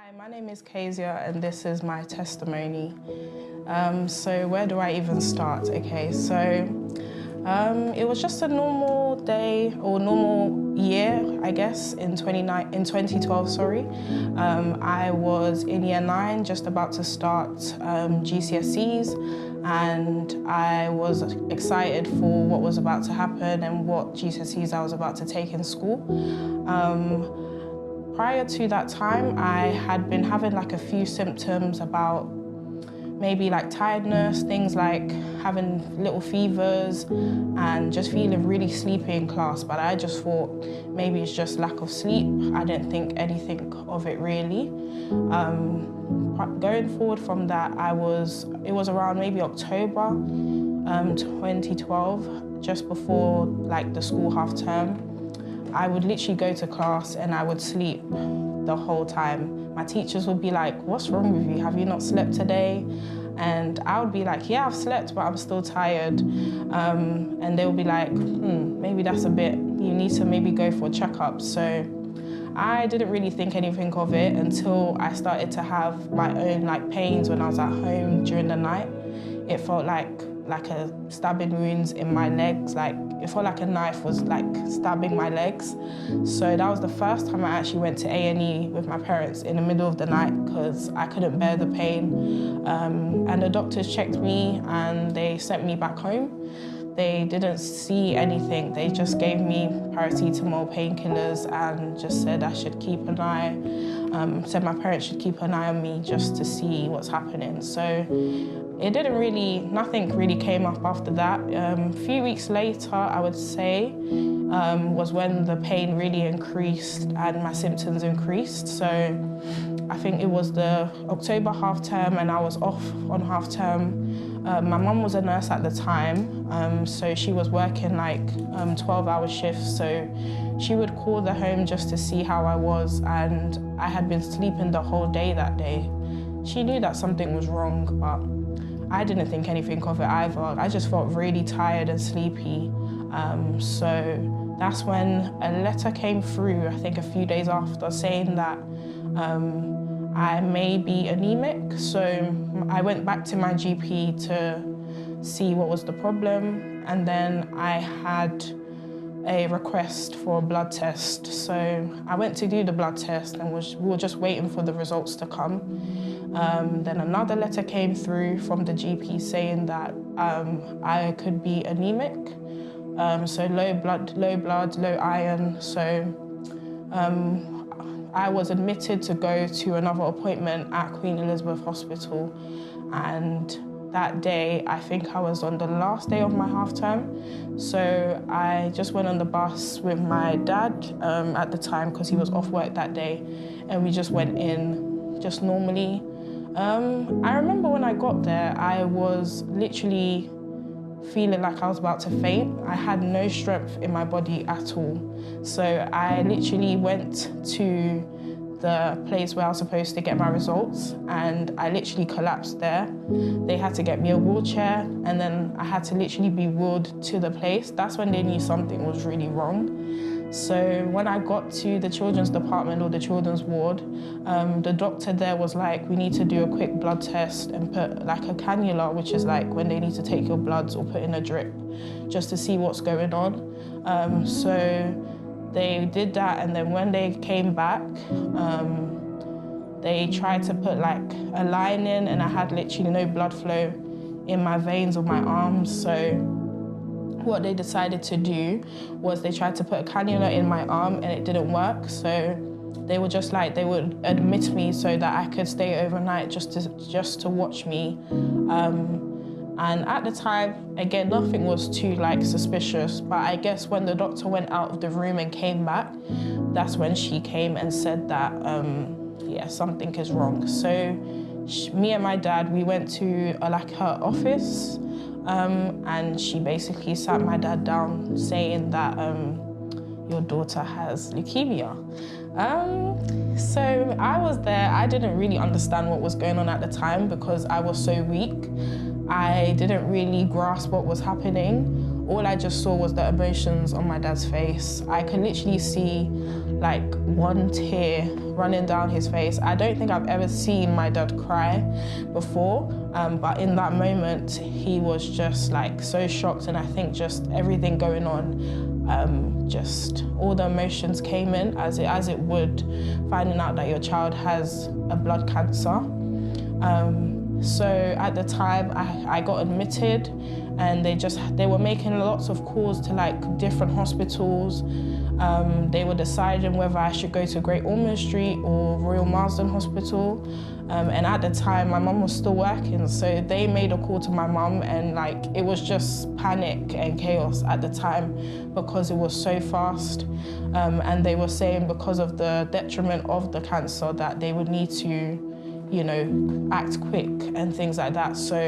Hi, my name is Kezia and this is my testimony. So where do I even start? Okay, so it was just a normal day or normal year, I guess, in 2012, sorry. I was in year 9, just about to start GCSEs, and I was excited for what was about to happen and what GCSEs I was about to take in school. Prior to that time, I had been having like a few symptoms about maybe like tiredness, things like having little fevers and just feeling really sleepy in class. But I just thought maybe it's just lack of sleep. I didn't think anything of it really. Going forward from that, it was around maybe October 2012, just before like the school half term. I would literally go to class and I would sleep the whole time. My teachers would be like, "What's wrong with you? Have you not slept today?" And I would be like, "Yeah, I've slept, but I'm still tired." And they would be like, maybe that's a bit, you need to maybe go for a checkup. So I didn't really think anything of it until I started to have my own like pains when I was at home during the night. It felt like a stabbing wounds in my legs, like it felt like a knife was like stabbing my legs. So that was the first time I actually went to A&E with my parents in the middle of the night because I couldn't bear the pain. And the doctors checked me and they sent me back home. They didn't see anything. They just gave me paracetamol, painkillers, and just said I should keep an eye, said my parents should keep an eye on me just to see what's happening. So it didn't really, nothing really came up after that. A few weeks later, I would say, was when the pain really increased and my symptoms increased. So I think it was the October half term and I was off on half term. My mum was a nurse at the time, so she was working like 12-hour shifts. So she would call the home just to see how I was, and I had been sleeping the whole day that day. She knew that something was wrong, but I didn't think anything of it either. I just felt really tired and sleepy. So that's when a letter came through, I think a few days after, saying that I may be anemic. So I went back to my GP to see what was the problem, and then I had a request for a blood test. So I went to do the blood test and we were just waiting for the results to come. Then another letter came through from the GP saying that I could be anemic, so low blood, low iron. So I was admitted to go to another appointment at Queen Elizabeth Hospital, and that day, I think I was on the last day of my half term. So I just went on the bus with my dad at the time because he was off work that day, and we just went in just normally. I remember when I got there, I was literally feeling like I was about to faint. I had no strength in my body at all. So I literally went to the place where I was supposed to get my results, and I literally collapsed there. They had to get me a wheelchair, and then I had to literally be wheeled to the place. That's when they knew something was really wrong. So when I got to the children's department or the children's ward, the doctor there was like, we need to do a quick blood test and put like a cannula, which is like when they need to take your bloods or put in a drip, just to see what's going on. So they did that, and then when they came back, they tried to put like a line in, and I had literally no blood flow in my veins or my arms. So what they decided to do was they tried to put a cannula in my arm and it didn't work. So they were just like, they would admit me so that I could stay overnight just to watch me. And at the time, again, nothing was too like suspicious, but I guess when the doctor went out of the room and came back, that's when she came and said that, yeah, something is wrong. So me and my dad, we went to like her office, and she basically sat my dad down saying that your daughter has leukemia. So I was there. I didn't really understand what was going on at the time because I was so weak. I didn't really grasp what was happening. All I just saw was the emotions on my dad's face. I could literally see like one tear running down his face. I don't think I've ever seen my dad cry before, but in that moment, he was just like so shocked, and I think just everything going on, just all the emotions came in as it would, finding out that your child has a blood cancer. So at the time, I got admitted, and they were making lots of calls to like different hospitals. They were deciding whether I should go to Great Ormond Street or Royal Marsden Hospital. And at the time, my mum was still working, so they made a call to my mum, and like it was just panic and chaos at the time because it was so fast. And they were saying because of the detriment of the cancer that they would need to, you know, act quick and things like that. So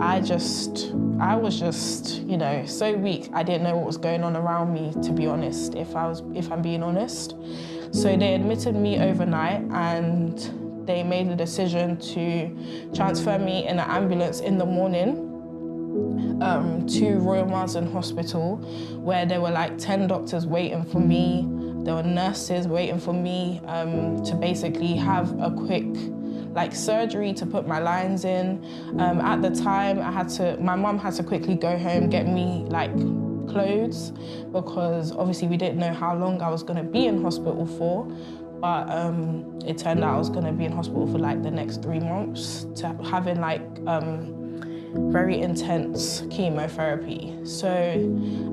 I was just, you know, so weak. I didn't know what was going on around me, to be honest, if I'm being honest. So they admitted me overnight, and they made the decision to transfer me in an ambulance in the morning to Royal Marsden Hospital, where there were like 10 doctors waiting for me. There were nurses waiting for me to basically have a quick like surgery to put my lines in. At the time, my mum had to quickly go home, get me like clothes, because obviously we didn't know how long I was gonna be in hospital for. But it turned out I was gonna be in hospital for like the next 3 months, to having like very intense chemotherapy. So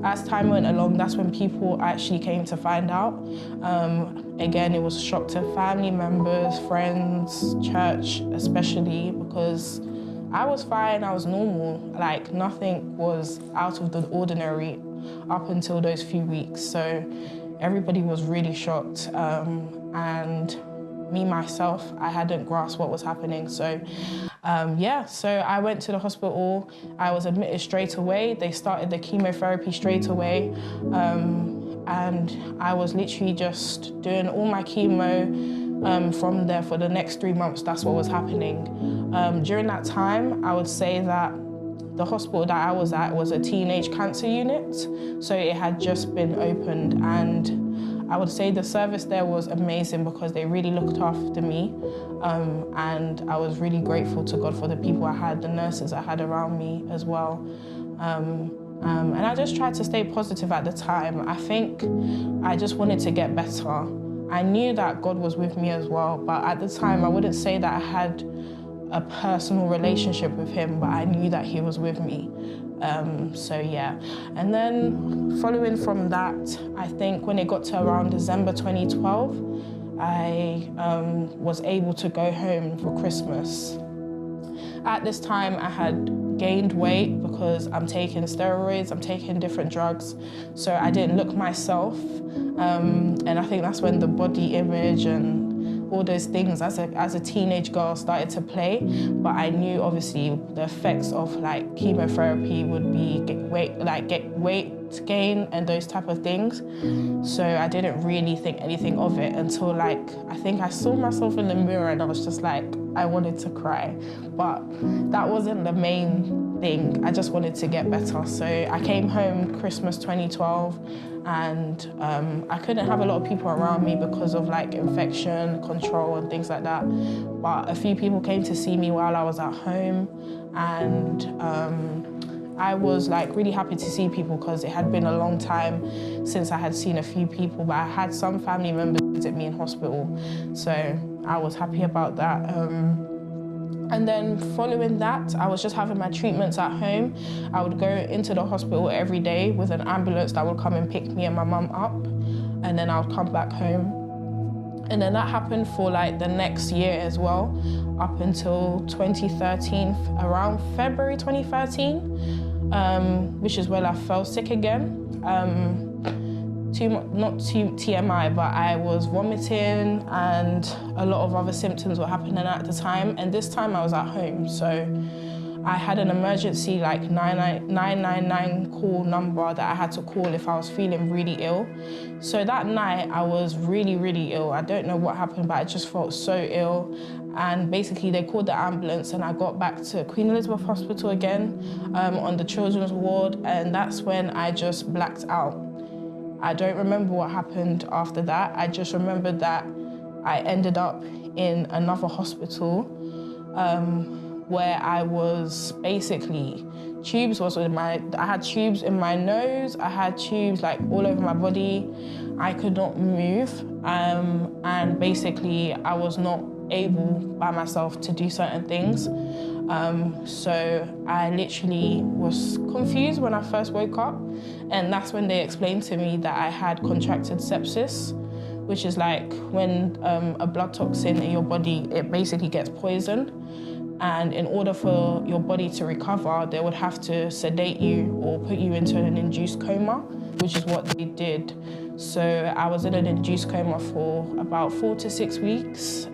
as time went along, that's when people actually came to find out. Again, it was a shock to family members, friends, church especially, because I was fine, I was normal. Like nothing was out of the ordinary up until those few weeks. So everybody was really shocked. And me, myself, I hadn't grasped what was happening. So so I went to the hospital. I was admitted straight away. They started the chemotherapy straight away. And I was literally just doing all my chemo from there for the next 3 months. That's what was happening. During that time, I would say that the hospital that I was at was a teenage cancer unit. So it had just been opened, and I would say the service there was amazing because they really looked after me. And I was really grateful to God for the people I had, the nurses I had around me as well. And I just tried to stay positive at the time. I think I just wanted to get better. I knew that God was with me as well, but at the time I wouldn't say that I had a personal relationship with him, but I knew that he was with me. And then following from that, I think when it got to around December 2012, I was able to go home for Christmas. At this time, I had gained weight because I'm taking steroids, I'm taking different drugs, so I didn't look myself. And I think that's when the body image and all those things as a teenage girl started to play. But I knew obviously the effects of like chemotherapy would be get weight gain and those type of things. So I didn't really think anything of it until like, I think I saw myself in the mirror and I was just like, I wanted to cry. But that wasn't the main thing. I just wanted to get better. So I came home Christmas 2012 and I couldn't have a lot of people around me because of like infection control and things like that. But a few people came to see me while I was at home, and I was like really happy to see people because it had been a long time since I had seen a few people, but I had some family members visit me in hospital. So I was happy about that. And then following that, I was just having my treatments at home. I would go into the hospital every day with an ambulance that would come and pick me and my mum up, and then I would come back home. And then that happened for like the next year as well, up until 2013, around February 2013, which is when I fell sick again. Not too TMI, but I was vomiting and a lot of other symptoms were happening at the time. And this time I was at home. So I had an emergency like 999 call number that I had to call if I was feeling really ill. So that night I was really, really ill. I don't know what happened, but I just felt so ill. And basically they called the ambulance and I got back to Queen Elizabeth Hospital again on the children's ward. And that's when I just blacked out. I don't remember what happened after that. I just remember that I ended up in another hospital where I was basically, I had tubes in my nose, I had tubes like all over my body. I could not move, and basically I was not able by myself to do certain things. So I literally was confused when I first woke up, and that's when they explained to me that I had contracted sepsis, which is like when a blood toxin in your body, it basically gets poisoned. And in order for your body to recover, they would have to sedate you or put you into an induced coma, which is what they did. So I was in an induced coma for about 4 to 6 weeks,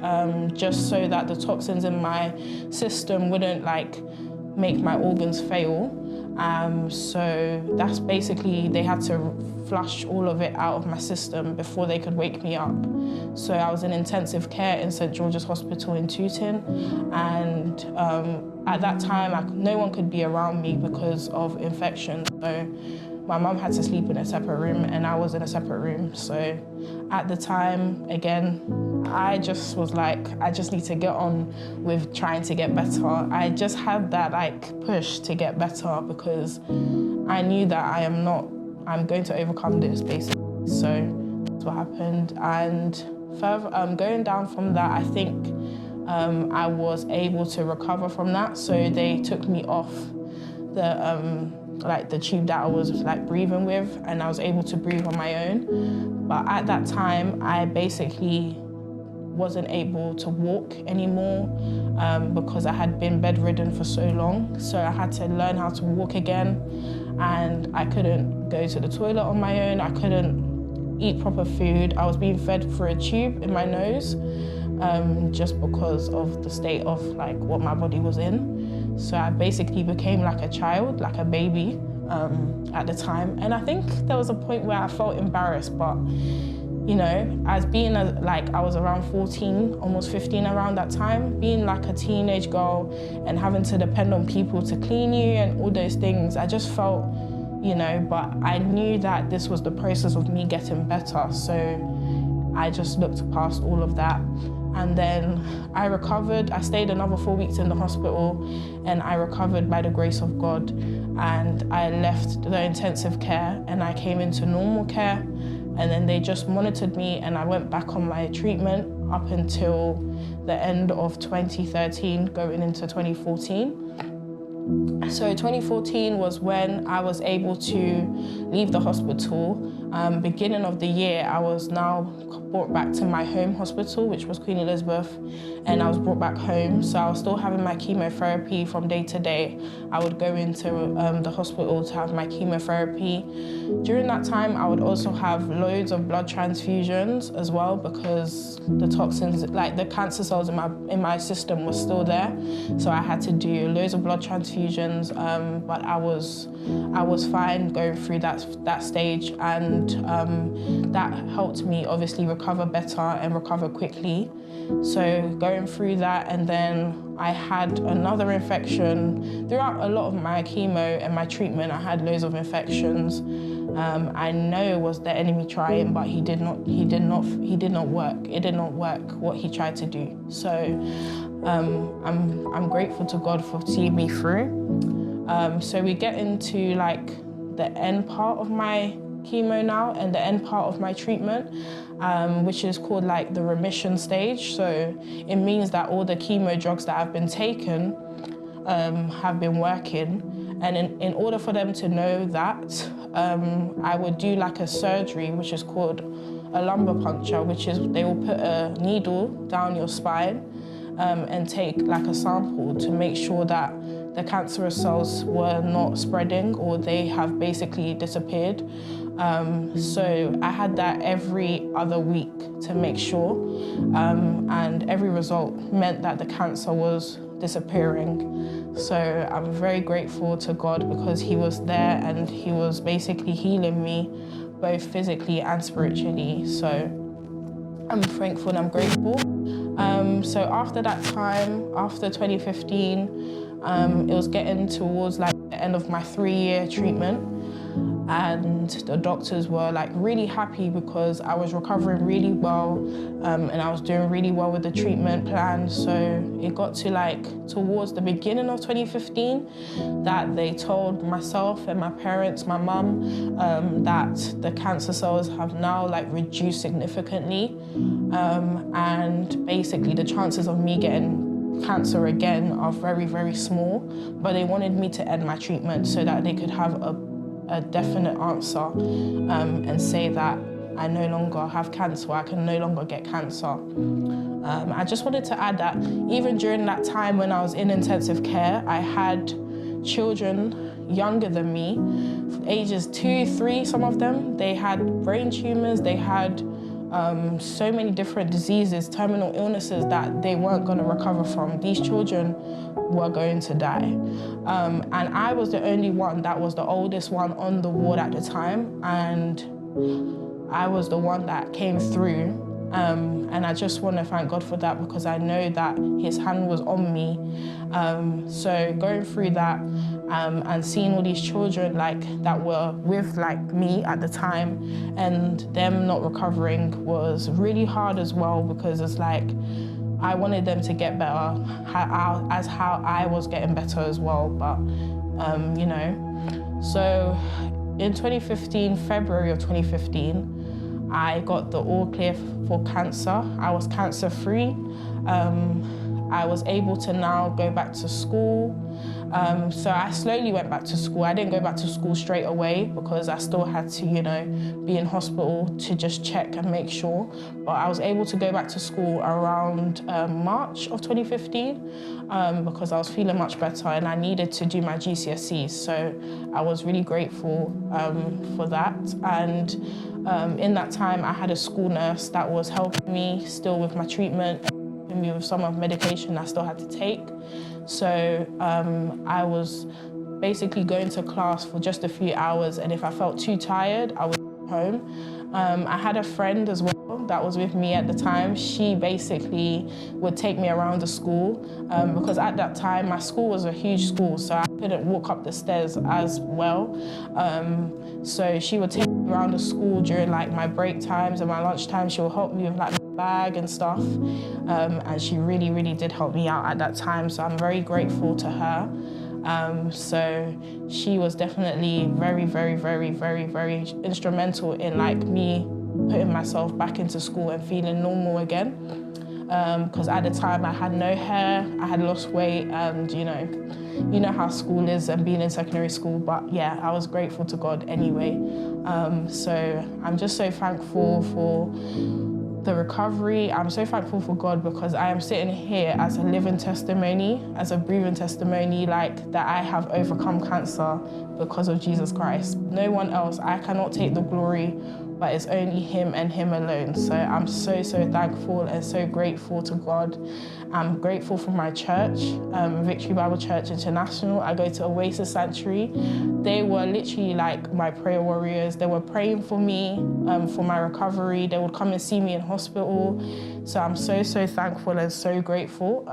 just so that the toxins in my system wouldn't make my organs fail. So that's basically, they had to flush all of it out of my system before they could wake me up. So I was in intensive care in St. George's Hospital in Tooting, and at that time, no one could be around me because of infection. So my mum had to sleep in a separate room and I was in a separate room. So at the time, again, I just was like, I just need to get on with trying to get better. I just had that push to get better because I knew that I'm going to overcome this basically. So that's what happened. And further, going down from that, I think I was able to recover from that. So they took me off the tube that I was breathing with, and I was able to breathe on my own. But at that time, I basically wasn't able to walk anymore because I had been bedridden for so long. So I had to learn how to walk again, and I couldn't go to the toilet on my own. I couldn't eat proper food. I was being fed through a tube in my nose just because of the state of what my body was in. So I basically became like a child, like a baby at the time. And I think there was a point where I felt embarrassed, but you know, as being I was around 14, almost 15 around that time, being like a teenage girl and having to depend on people to clean you and all those things, I just felt, you know, but I knew that this was the process of me getting better. So I just looked past all of that. And then I recovered. I stayed another 4 weeks in the hospital and I recovered by the grace of God. And I left the intensive care and I came into normal care. And then they just monitored me and I went back on my treatment up until the end of 2013, going into 2014. So 2014 was when I was able to leave the hospital. Beginning of the year, I was now brought back to my home hospital, which was Queen Elizabeth, and I was brought back home. So I was still having my chemotherapy from day to day. I would go into the hospital to have my chemotherapy. During that time, I would also have loads of blood transfusions as well because the toxins, the cancer cells in my system were still there. So I had to do loads of blood transfusions, but I was fine going through that stage, and that helped me obviously recover better and recover quickly. So going through that, and then I had another infection. Throughout a lot of my chemo and my treatment, I had loads of infections. I know it was the enemy trying, but he did not work. It did not work what he tried to do. So I'm grateful to God for seeing me through. So we get into the end part of my chemo now and the end part of my treatment, which is called the remission stage. So it means that all the chemo drugs that have been taken have been working. And in order for them to know that, I would do a surgery, which is called a lumbar puncture, which is they will put a needle down your spine and take a sample to make sure that the cancerous cells were not spreading or they have basically disappeared. So I had that every other week to make sure, and every result meant that the cancer was disappearing. So I'm very grateful to God because he was there and he was basically healing me both physically and spiritually. So I'm thankful and I'm grateful. So after that time, after 2015, it was getting towards the end of my 3-year treatment. and the doctors were like really happy because I was recovering really well, and I was doing really well with the treatment plan. So it got to like towards the beginning of 2015 that they told myself and my parents, my mum, that the cancer cells have now like reduced significantly, and basically the chances of me getting cancer again are very, very small, but they wanted me to end my treatment so that they could have a definite answer, and say that I no longer have cancer, I can no longer get cancer. I just wanted to add that even during that time when I was in intensive care, I had children younger than me, ages 2, 3, some of them. They had brain tumors, they had so many different diseases, terminal illnesses that they weren't going to recover from. These children were going to die. And I was the only one that was the oldest one on the ward at the time, and I was the one that came through. And I just want to thank God for that, because I know that His hand was on me. So going through that, and seeing all these children like that were with like me at the time and them not recovering was really hard as well, because it's like I wanted them to get better as how I was getting better as well. But you know, so in 2015, February of 2015, I got the all clear for cancer. I was cancer free. I was able to now go back to school. So I slowly went back to school. I didn't go back to school straight away because I still had to, you know, be in hospital to just check and make sure. But I was able to go back to school around March of 2015 because I was feeling much better and I needed to do my GCSEs. So I was really grateful for that. And in that time, I had a school nurse that was helping me still with my treatment, helping me with some of the medication I still had to take. So I was basically going to class for just a few hours, and if I felt too tired, I would go home. I had a friend as well that was with me at the time. She basically would take me around the school because at that time my school was a huge school, so I couldn't walk up the stairs as well. So she would take me around the school during like my break times and my lunch time. She would help me with like my bag and stuff, and she really, really did help me out at that time. So I'm very grateful to her. So she was definitely very, very, very, very, very instrumental in like me putting myself back into school and feeling normal again. Because at the time I had no hair, I had lost weight, and you know how school is and being in secondary school. But yeah, I was grateful to God anyway. So I'm just so thankful for the recovery. I'm so thankful for God because I am sitting here as a living testimony, as a breathing testimony, like that I have overcome cancer because of Jesus Christ. No one else. I cannot take the glory, but it's only Him and Him alone. So I'm so, so thankful and so grateful to God. I'm grateful for my church, Victory Bible Church International. I go to Oasis Sanctuary. They were literally like my prayer warriors. They were praying for me, for my recovery. They would come and see me in hospital. So I'm so, so thankful and so grateful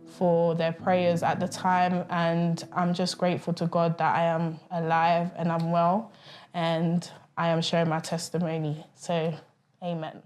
for their prayers at the time. And I'm just grateful to God that I am alive and I'm well, and I am sharing my testimony. So, amen.